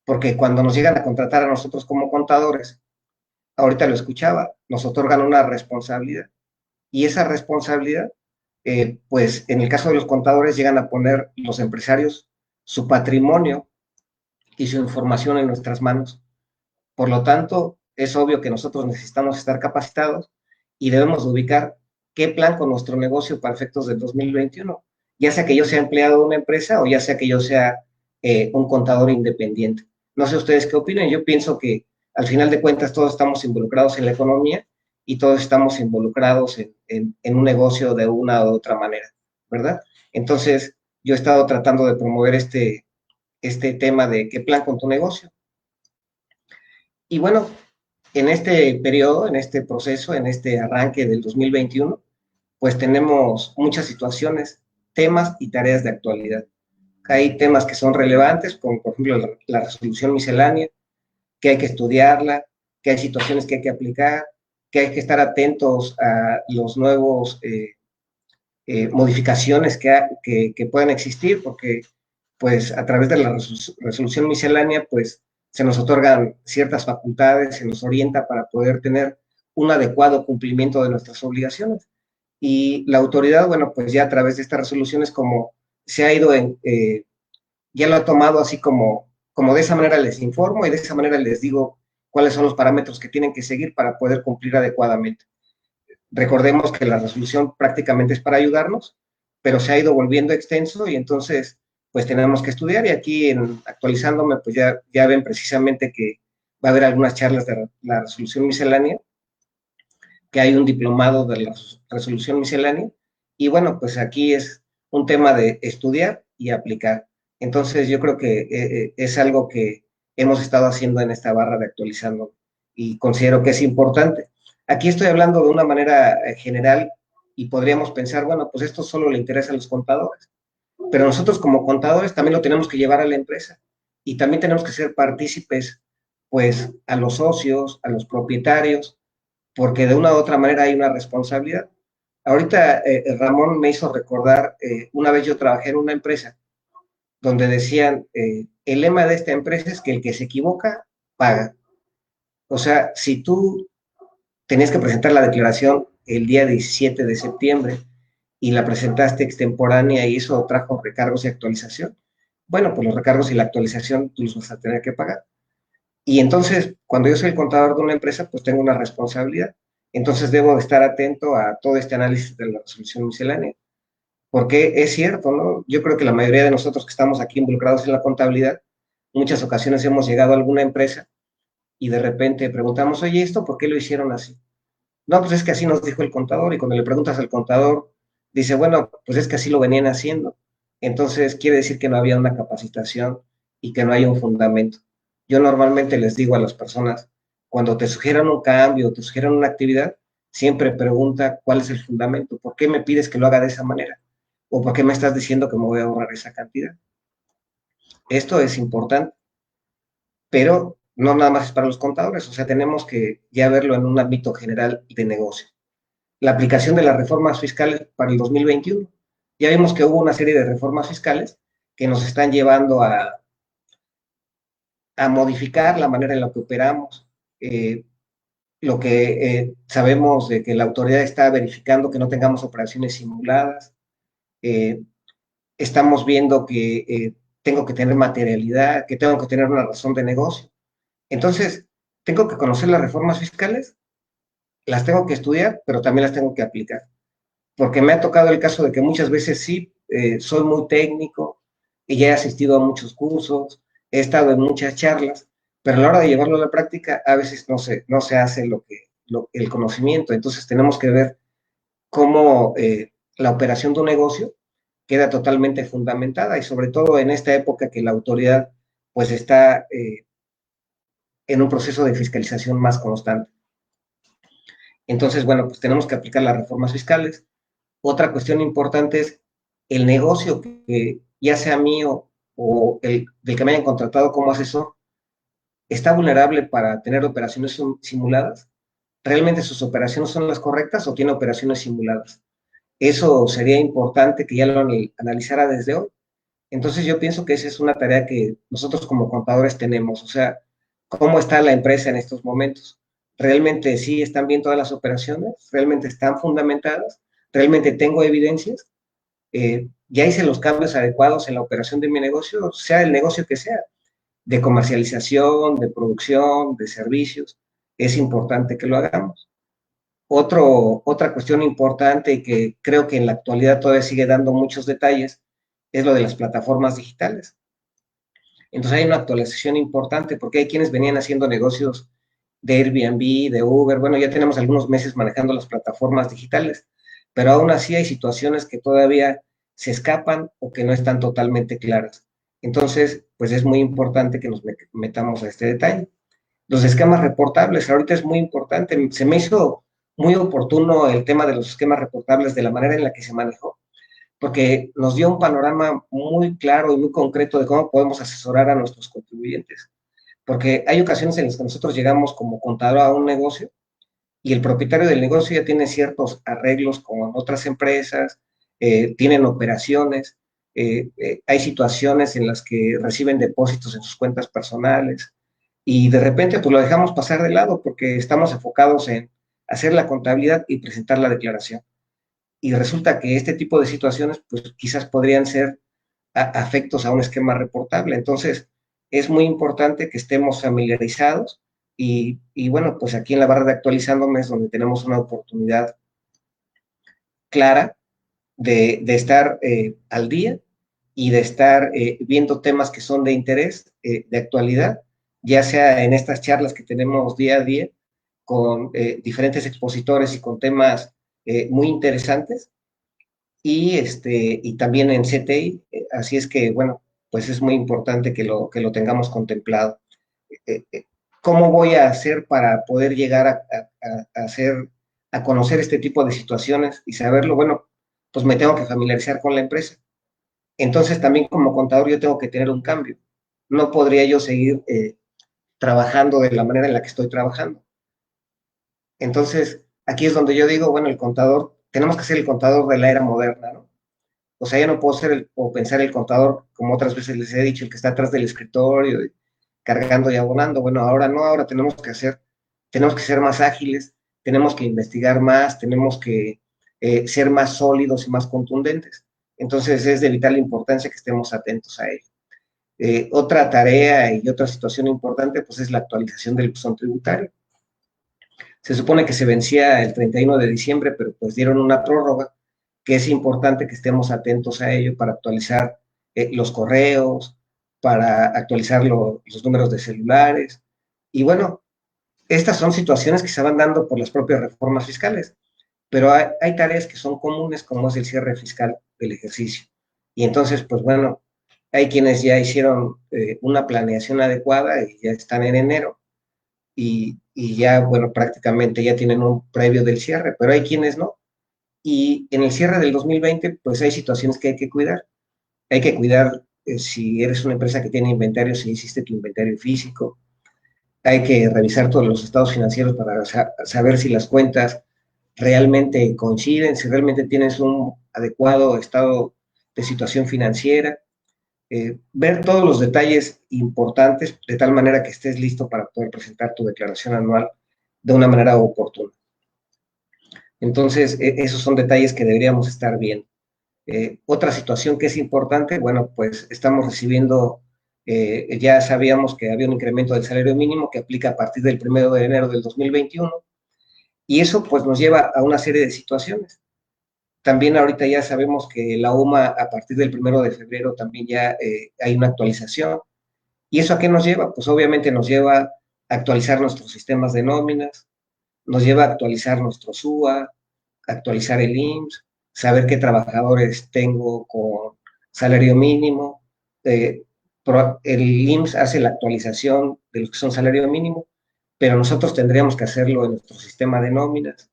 porque cuando nos llegan a contratar a nosotros como contadores, ahorita lo escuchaba, nos otorgan una responsabilidad, y esa responsabilidad, pues en el caso de los contadores llegan a poner los empresarios su patrimonio y su información en nuestras manos. Por lo tanto, es obvio que nosotros necesitamos estar capacitados y debemos ubicar qué plan con nuestro negocio para efectos del 2021, ya sea que yo sea empleado de una empresa o ya sea que yo sea un contador independiente. No sé ustedes qué opinen, yo pienso que al final de cuentas todos estamos involucrados en la economía y todos estamos involucrados en un negocio de una u otra manera, ¿verdad? Entonces, yo he estado tratando de promover este tema de qué plan con tu negocio. Y bueno, en este periodo, en este proceso, en este arranque del 2021, pues tenemos muchas situaciones, temas y tareas de actualidad. Hay temas que son relevantes, como por ejemplo la resolución miscelánea, que hay que estudiarla, que hay situaciones que hay que aplicar, que hay que estar atentos a los nuevos modificaciones que puedan existir, porque pues a través de la resolución miscelánea, pues se nos otorgan ciertas facultades, se nos orienta para poder tener un adecuado cumplimiento de nuestras obligaciones. Y la autoridad, bueno, pues ya a través de estas resoluciones como se ha ido ya lo ha tomado así como de esa manera les informo y de esa manera les digo cuáles son los parámetros que tienen que seguir para poder cumplir adecuadamente. Recordemos que la resolución prácticamente es para ayudarnos, pero se ha ido volviendo extenso y entonces pues tenemos que estudiar y aquí actualizándome pues ya ven precisamente que va a haber algunas charlas de la resolución miscelánea, que hay un diplomado de la resolución miscelánea y bueno, pues aquí es un tema de estudiar y aplicar. Entonces yo creo que es algo que hemos estado haciendo en esta barra de actualizando y considero que es importante. Aquí estoy hablando de una manera general y podríamos pensar, bueno, pues esto solo le interesa a los contadores, pero nosotros como contadores también lo tenemos que llevar a la empresa y también tenemos que ser partícipes, pues, a los socios, a los propietarios, porque de una u otra manera hay una responsabilidad. Ahorita Ramón me hizo recordar, una vez yo trabajé en una empresa donde decían, el lema de esta empresa es que el que se equivoca, paga. O sea, si tú tenías que presentar la declaración el día 17 de septiembre y la presentaste extemporánea y eso trajo recargos y actualización, bueno, pues los recargos y la actualización tú los vas a tener que pagar. Y entonces, cuando yo soy el contador de una empresa, pues tengo una responsabilidad. Entonces debo de estar atento a todo este análisis de la resolución miscelánea. Porque es cierto, ¿no? Yo creo que la mayoría de nosotros que estamos aquí involucrados en la contabilidad, muchas ocasiones hemos llegado a alguna empresa y de repente preguntamos, oye, ¿esto por qué lo hicieron así? No, pues es que así nos dijo el contador y cuando le preguntas al contador, dice, bueno, pues es que así lo venían haciendo. Entonces quiere decir que no había una capacitación y que no hay un fundamento. Yo normalmente les digo a las personas, cuando te sugieran un cambio, te sugieran una actividad, siempre pregunta cuál es el fundamento, ¿por qué me pides que lo haga de esa manera? ¿O por qué me estás diciendo que me voy a ahorrar esa cantidad? Esto es importante, pero no nada más es para los contadores, o sea, tenemos que ya verlo en un ámbito general de negocio. La aplicación de las reformas fiscales para el 2021. Ya vimos que hubo una serie de reformas fiscales que nos están llevando a modificar la manera en la que operamos. Lo que sabemos de que la autoridad está verificando que no tengamos operaciones simuladas. Eh, Estamos viendo que tengo que tener materialidad, que tengo que tener una razón de negocio. Entonces, tengo que conocer las reformas fiscales, las tengo que estudiar, pero también las tengo que aplicar. Porque me ha tocado el caso de que muchas veces sí, soy muy técnico y ya he asistido a muchos cursos, he estado en muchas charlas, pero a la hora de llevarlo a la práctica a veces no se hace el conocimiento. Entonces tenemos que ver cómo la operación de un negocio queda totalmente fundamentada y sobre todo en esta época que la autoridad pues está en un proceso de fiscalización más constante. Entonces, bueno, pues tenemos que aplicar las reformas fiscales. Otra cuestión importante es el negocio que ya sea mío o el del que me hayan contratado como asesor, está vulnerable para tener operaciones simuladas. ¿Realmente sus operaciones son las correctas o tiene operaciones simuladas? Eso sería importante que ya lo analizara desde hoy. Entonces yo pienso que esa es una tarea que nosotros como contadores tenemos, o sea, ¿cómo está la empresa en estos momentos? ¿Realmente sí están bien todas las operaciones? ¿Realmente están fundamentadas? ¿Realmente tengo evidencias? ¿Ya hice los cambios adecuados en la operación de mi negocio, sea el negocio que sea, de comercialización, de producción, de servicios? Es importante que lo hagamos. Otra cuestión importante y que creo que en la actualidad todavía sigue dando muchos detalles es lo de las plataformas digitales. Entonces hay una actualización importante porque hay quienes venían haciendo negocios de Airbnb, de Uber, bueno, ya tenemos algunos meses manejando las plataformas digitales, pero aún así hay situaciones que todavía se escapan o que no están totalmente claras. Entonces, pues es muy importante que nos metamos a este detalle. Los esquemas reportables, ahorita es muy importante, se me hizo muy oportuno el tema de los esquemas reportables de la manera en la que se manejó, porque nos dio un panorama muy claro y muy concreto de cómo podemos asesorar a nuestros contribuyentes. Porque hay ocasiones en las que nosotros llegamos como contador a un negocio y el propietario del negocio ya tiene ciertos arreglos con otras empresas, tienen operaciones, hay situaciones en las que reciben depósitos en sus cuentas personales y de repente pues lo dejamos pasar de lado porque estamos enfocados en hacer la contabilidad y presentar la declaración. Y resulta que este tipo de situaciones pues quizás podrían ser afectos a un esquema reportable. Entonces, es muy importante que estemos familiarizados y bueno, pues aquí en la barra de actualizándome es donde tenemos una oportunidad clara de estar al día y de estar viendo temas que son de interés, de actualidad, ya sea en estas charlas que tenemos día a día con diferentes expositores y con temas muy interesantes, y también en CTI, así es que, bueno, pues es muy importante que lo tengamos contemplado. Eh, eh, ¿Cómo voy a hacer para poder llegar a hacer, a conocer este tipo de situaciones y saberlo? Bueno, pues me tengo que familiarizar con la empresa. Entonces también como contador yo tengo que tener un cambio. No podría yo seguir trabajando de la manera en la que estoy trabajando. Entonces, aquí es donde yo digo, bueno, el contador, tenemos que ser el contador de la era moderna, ¿no? O sea, ya no puedo ser o pensar el contador, como otras veces les he dicho, el que está atrás del escritorio, cargando y abonando. Bueno, ahora no, ahora tenemos que ser más ágiles, tenemos que investigar más, tenemos que ser más sólidos y más contundentes. Entonces es de vital importancia que estemos atentos a ello. Otra tarea y otra situación importante, pues es la actualización del buzón tributario. Se supone que se vencía el 31 de diciembre, pero pues dieron una prórroga, que es importante que estemos atentos a ello para actualizar los correos, para actualizar los números de celulares. Y bueno, estas son situaciones que se van dando por las propias reformas fiscales, pero hay tareas que son comunes, como es el cierre fiscal del ejercicio. Y entonces, pues bueno, hay quienes ya hicieron una planeación adecuada y ya están en enero y ya, bueno, prácticamente ya tienen un previo del cierre, pero hay quienes no. Y en el cierre del 2020, pues hay situaciones que hay que cuidar. Hay que cuidar si eres una empresa que tiene inventario, si hiciste tu inventario físico. Hay que revisar todos los estados financieros para saber si las cuentas realmente coinciden, si realmente tienes un adecuado estado de situación financiera. Ver todos los detalles importantes de tal manera que estés listo para poder presentar tu declaración anual de una manera oportuna. Entonces, esos son detalles que deberíamos estar viendo. Otra situación que es importante, bueno, pues estamos recibiendo, ya sabíamos que había un incremento del salario mínimo que aplica a partir del 1 de enero del 2021 y eso pues nos lleva a una serie de situaciones. También ahorita ya sabemos que la UMA a partir del 1 de febrero también ya hay una actualización. ¿Y eso a qué nos lleva? Pues obviamente nos lleva a actualizar nuestros sistemas de nóminas, nos lleva a actualizar nuestro SUA, actualizar el IMSS, saber qué trabajadores tengo con salario mínimo. Eh, el IMSS hace la actualización de los que son salario mínimo, pero nosotros tendríamos que hacerlo en nuestro sistema de nóminas.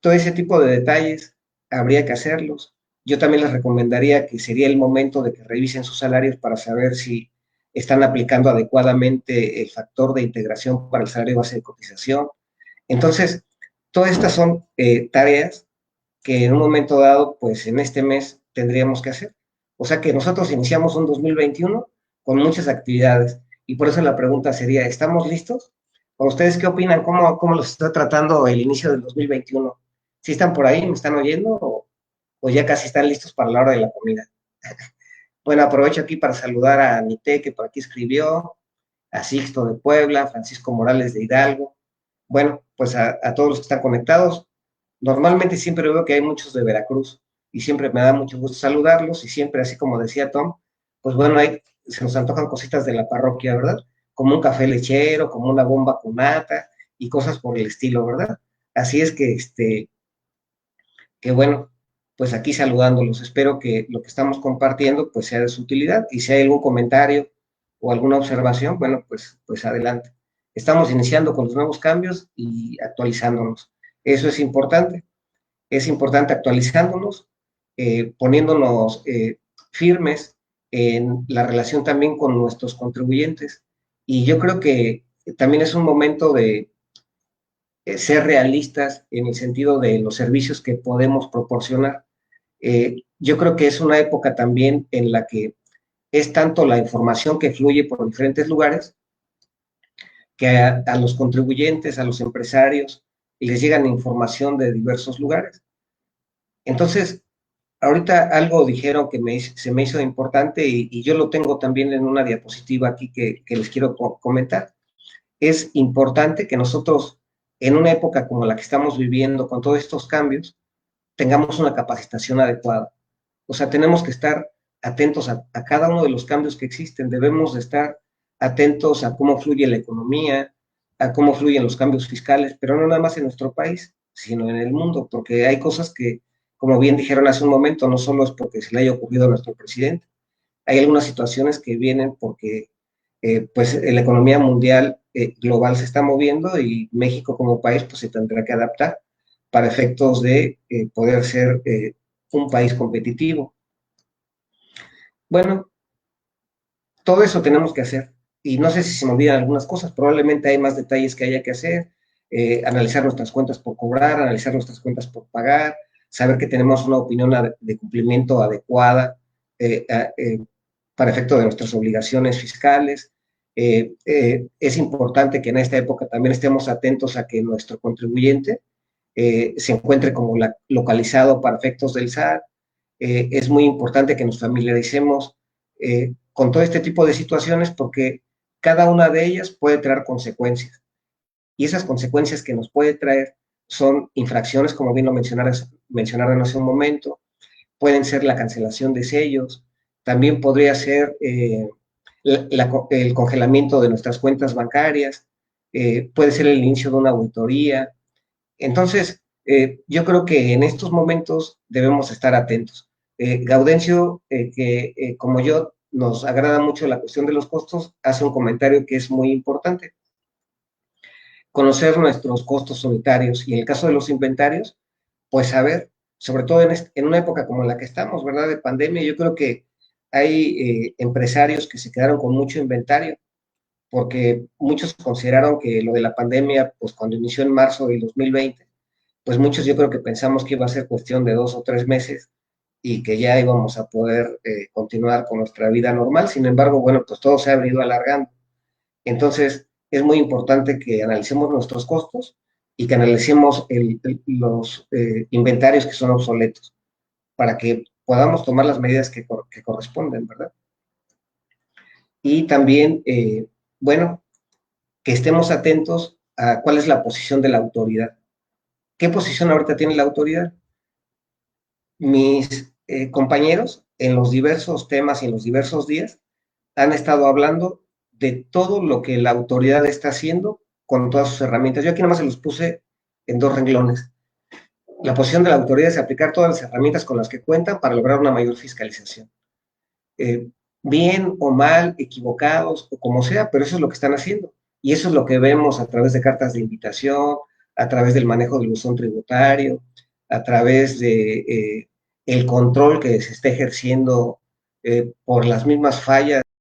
Todo ese tipo de detalles habría que hacerlos. Yo también les recomendaría que sería el momento de que revisen sus salarios para saber si están aplicando adecuadamente el factor de integración para el salario base de cotización. Entonces, todas estas son tareas que en un momento dado, pues en este mes tendríamos que hacer. O sea que nosotros iniciamos un 2021 con muchas actividades y por eso la pregunta sería, ¿estamos listos? ¿O ustedes qué opinan? ¿Cómo los está tratando el inicio del 2021? ¿Sí están por ahí? ¿Me están oyendo? ¿O ya casi están listos para la hora de la comida? Bueno, aprovecho aquí para saludar a Nite, que por aquí escribió, a Sixto de Puebla, Francisco Morales de Hidalgo. Bueno, pues a todos los que están conectados. Normalmente siempre veo que hay muchos de Veracruz y siempre me da mucho gusto saludarlos y siempre, así como decía Tom, pues bueno, se nos antojan cositas de la parroquia, ¿verdad? Como un café lechero, como una bomba con nata y cosas por el estilo, ¿verdad? Así es que bueno, pues aquí saludándolos. Espero que lo que estamos compartiendo pues sea de su utilidad y si hay algún comentario o alguna observación, bueno, pues adelante. Estamos iniciando con los nuevos cambios y actualizándonos. Eso es importante actualizándonos, poniéndonos firmes en la relación también con nuestros contribuyentes. Y yo creo que también es un momento de ser realistas en el sentido de los servicios que podemos proporcionar. Yo creo que es una época también en la que es tanto la información que fluye por diferentes lugares, que a los contribuyentes, a los empresarios, les llegan información de diversos lugares. Entonces, ahorita algo dijeron que se me hizo importante y yo lo tengo también en una diapositiva aquí que les quiero comentar. Es importante que nosotros, en una época como la que estamos viviendo, con todos estos cambios, tengamos una capacitación adecuada. O sea, tenemos que estar atentos a cada uno de los cambios que existen, debemos de estar atentos a cómo fluye la economía, a cómo fluyen los cambios fiscales, pero no nada más en nuestro país, sino en el mundo, porque hay cosas que, como bien dijeron hace un momento, no solo es porque se le haya ocurrido a nuestro presidente, hay algunas situaciones que vienen porque pues la economía mundial global se está moviendo y México como país pues se tendrá que adaptar para efectos de poder ser un país competitivo. Bueno, todo eso tenemos que hacer y no sé si se me olvidan algunas cosas, probablemente hay más detalles que haya que hacer, analizar nuestras cuentas por cobrar, analizar nuestras cuentas por pagar, saber que tenemos una opinión de cumplimiento adecuada eh, eh, para efecto de nuestras obligaciones fiscales. Es importante que en esta época también estemos atentos a que nuestro contribuyente se encuentre como localizado para efectos del SAT. Es muy importante que nos familiaricemos con todo este tipo de situaciones porque cada una de ellas puede traer consecuencias. Y esas consecuencias que nos puede traer son infracciones, como bien lo mencionaron hace un momento, pueden ser la cancelación de sellos, también podría ser el congelamiento de nuestras cuentas bancarias, puede ser el inicio de una auditoría. Entonces, yo creo que en estos momentos debemos estar atentos. Gaudencio, que como yo nos agrada mucho la cuestión de los costos, hace un comentario que es muy importante. Conocer nuestros costos unitarios y en el caso de los inventarios, pues saber, sobre todo en una época como la que estamos, ¿verdad? De pandemia, yo creo que hay empresarios que se quedaron con mucho inventario porque muchos consideraron que lo de la pandemia, pues cuando inició en marzo del 2020, pues muchos yo creo que pensamos que iba a ser cuestión de 2 o 3 meses y que ya íbamos a poder continuar con nuestra vida normal. Sin embargo, bueno, pues todo se ha venido alargando. Entonces, es muy importante que analicemos nuestros costos y que analicemos los inventarios que son obsoletos para que podamos tomar las medidas que corresponden, ¿verdad? Y también, bueno, que estemos atentos a cuál es la posición de la autoridad. ¿Qué posición ahorita tiene la autoridad? Mis compañeros en los diversos temas y en los diversos días han estado hablando de todo lo que la autoridad está haciendo con todas sus herramientas. Yo aquí nada más se los puse en 2 renglones. La posición de la autoridad es aplicar todas las herramientas con las que cuentan para lograr una mayor fiscalización. Eh, Bien o mal, equivocados o como sea, pero eso es lo que están haciendo. Y eso es lo que vemos a través de cartas de invitación, a través del manejo del buzón tributario, a través de el control que se está ejerciendo por las mismas fallas